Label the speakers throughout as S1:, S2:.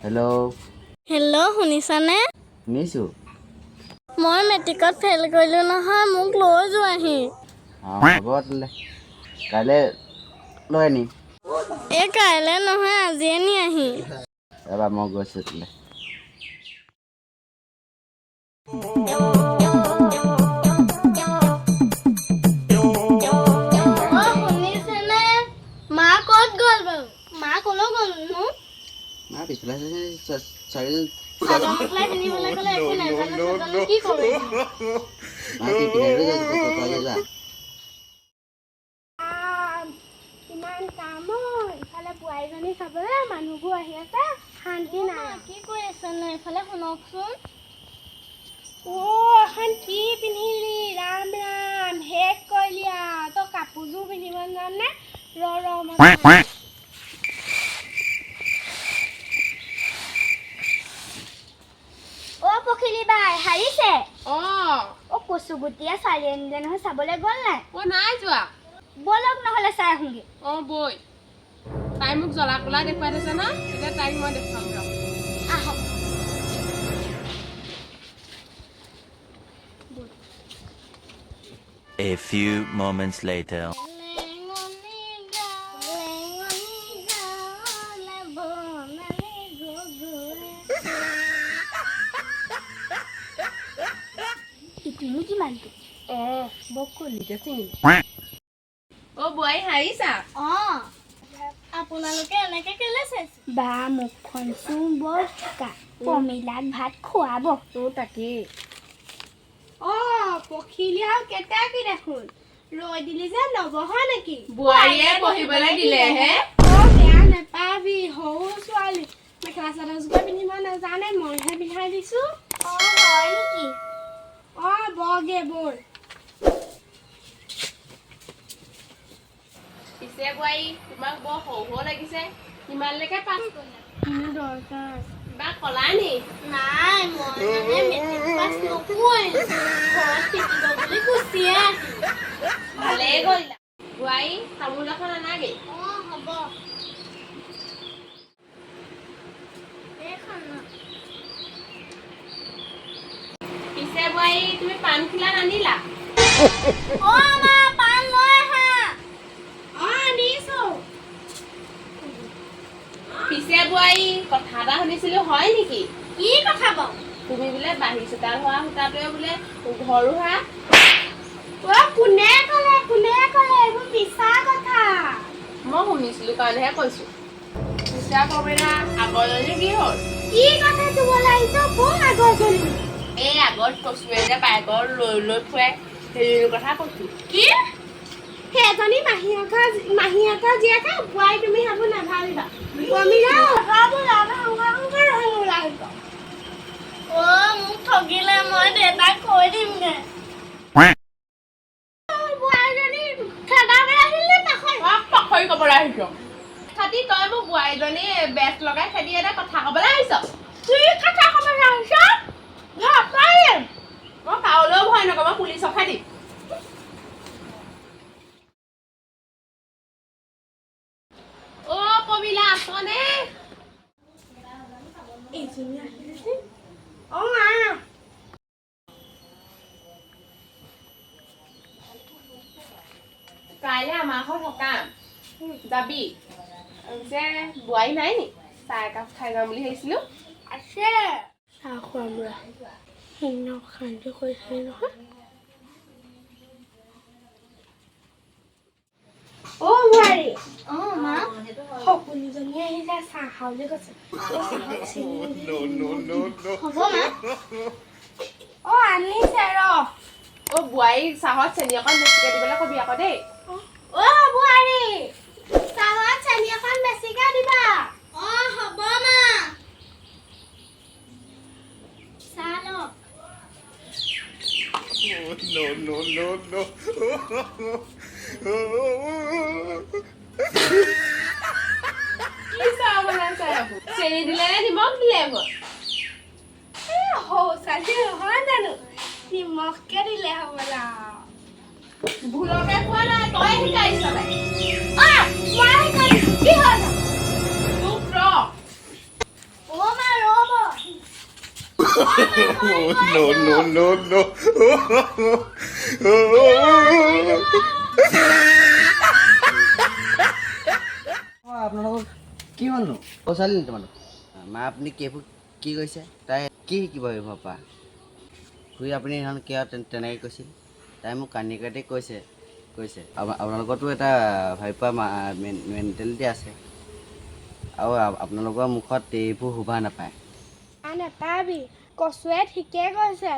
S1: Hello'
S2: hello' শুনিছানে?
S1: শুনিছোঁ।
S2: মই মেট্ৰিকত ফেইল কৰিলোঁ নহয়, মোক লৈ যোৱাহি।
S1: হ'ব তেন্তে কাইলৈ লৈ আনিম।
S2: এই কাইলৈ নহয় আজিয়ে নিয়াহি।
S1: এবাৰ মই গৈছোঁ তেন্তে।
S2: শুনিছেনে? মা ক'ত গ'ল বাৰু? মা ক'লৈ গ'লনো?
S1: মা পিছফালে
S2: চাদৰ মেখেলা পিন্ধিবলৈ ক'লে একো নাজানো কি কৰে? ইমান কাম ইফালে বোৱাৰীজনী চাবলৈ মানুহবোৰ আহি আছে, শান্তি নাই। কি কৰি আছেনো এইফালে শুনকচোন। এখন কি পিন্ধিলি ৰাম ৰাম শেষ কৰিলি আৰু তই কাপোৰযোৰ পিন্ধিব জানে অ' পখিলি বাই হাৰিছে। কচু গুটিয়ে চাৰি আনিলে নহয়, চাবলৈ গ'ল নাই?
S3: নাই যোৱা।
S2: ব'লক নহ'লে চাই আহোঁগে।
S3: বৈ তাই মোক জ্বলা কোলা দেখুৱাই থৈছে ন, এতিয়া তাইক মই দেখুৱাম ৰ।
S2: আহক।
S4: A few moments later.
S3: তুমি কিমানটো? বকলিকে চিনি। বোৱাৰী হাৰিছা?
S2: আপোনালোকে এনেকে কেলে চাইছে? বা মুখখন চোন বৰ চোকা, পমিলাক ভাত খুৱাব।
S3: তাকেই।
S2: পখিলি আৰু কেতেকী দেখোন ৰৈ দিলি যে নবহ নেকি?
S3: বোৱাৰীয়ে পঢ়িবলৈ দিলেহে।
S2: বেয়া নেপাবি, সৰু ছোৱালী মেখেলা চাদৰ জোৰ পিন্ধিব নাজানে, মইহে পিন্ধাই দিছো। হয় নেকি? বগে বল।
S3: পিছে বোৱাৰী তোমাক বৰ সৰু সৰু লাগিছে, কিমানলৈকে পাছ কৰিলা?
S2: মোৰ দৰকাৰ
S3: কিবা কলা নি?
S2: নাই, মই মেট্ৰিক পাছ নকৰিলোঁ, ঘৰত শিকিব বুলি গুচিয়ে আহিলোঁ।
S3: ভালেই কৰিলা। বোৱাৰী তামোল এখন আনাগে।
S2: হ'ব।
S3: পিছে বোৱাৰী তুমি পাণখিলা আনিলা?
S2: মা পাণ লৈ আহা। আনিছো।
S3: পিছে বোৱাৰী কথা এটা শুনিছিলো, হয় নেকি?
S2: কি কথা বাৰু?
S3: তুমি বোলে বাঢ়ি চোতাল হোৱা সূতাটোৱে বোলে ঘৰো হা?
S2: কোনে ক'লে এইবোৰ মিছা কথা।
S3: মই শুনিছিলো কাৰণেহে কৈছো। পিছে কবিৰা আগৰজনী কি হ'ল?
S2: কি কথা ক'বলৈ আহিছ? কোন আগৰজনী?
S3: এই আগত কচুৱে যে বাইকৰ লৈ ফুৰাই হেৰিৰ কথা কৈছো।
S2: কি? সেইজনী মাহীয়েকৰ জীয়েকে বোৱাৰী, তুমি সেইবোৰ নাভাবিবা। মোক ঠগিলে, মই দেউতাক কৈ দিমগে।
S3: পাখৰি কবলৈ আহিছ। খাতি তই মোক বোৱাৰীজনী বেচ লগাই খেদি এটা কথা কবলৈ আহিছ।
S2: কি কথা ক'বলৈ আহিছ?
S3: মই কাউলৈও ভয় নকওঁ, মই পুলিচক খেদি। পমিলা আছনে? কাইলৈ আমাৰ ঘৰত সকাম, যাবি? যে বোৱাৰী নাই নি? চাহ একাপ খাই যাম বুলি ভাবিছিলো।
S2: আছে। চাহ খুৱাম ৰ। সেইদিনা অশান্তি কৰিছিলি নহয়। বোৱাৰী। মা। সপোনীজনী আহিলে, চাহ খাওঁ বুলি কৈছে। হ'ব মা। আনিছে ৰ।
S3: বোৱাৰীক চাহত চেনি অকণ বেছিকে দিবলৈ কবি আকৌ দেই।
S2: বোৱাৰী। চাহত চেনি অকণ বেছিকে দিবা। হ'ব মা। চাহ লওক।
S3: কি চাহ বনাইছে? চেনি দিলে নে নিমখ দিলে?
S2: ছোৱালী নহয় জানো, নিমখকে দিলে হ'বলা।
S3: ভুলকে কোৱা নাই, তই শিকাইছ তাই।
S2: মই শিকাইছো। কি হ'ল?
S3: চুপ ৰ।
S1: আপোনালোকৰ কি হ'লনো ছোৱালী নি তোমালোক মা আপুনি কি কৈছে তাই কি শিকিব মোৰ পৰা শুই আপুনি সেইখন কিয় তেনেকৈ কৈছিল তাই মোক কান্দি কাটি কৈছে আপোনালোকৰতো এটা ভাবিপোৱা মেণ্টেলিটি আছে আৰু আপোনালোকৰ মুখত এইবোৰ শোভা নাপায়
S2: নেপাবি কচুৱে ঠিকে কৈছে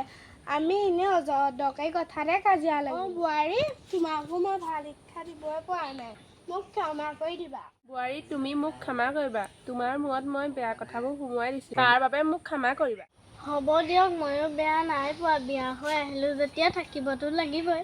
S2: আমি এনেই অদৰকাৰী কথাতে কাজিয়া লাগো বোৱাৰী তোমাকো মই ভাল শিক্ষা দিবই পৰা নাই মোক ক্ষমা কৰি দিবা
S3: বোৱাৰী তুমি মোক ক্ষমা কৰিবা তোমাৰ মূৰত মই বেয়া কথাবোৰ সুমুৱাই দিছোঁ তাৰ বাবে মোক ক্ষমা কৰিবা
S2: হ'ব দিয়ক ময়ো বেয়া নাই পোৱা বিয়া হৈ আহিলোঁ যেতিয়া থাকিবতো লাগিবই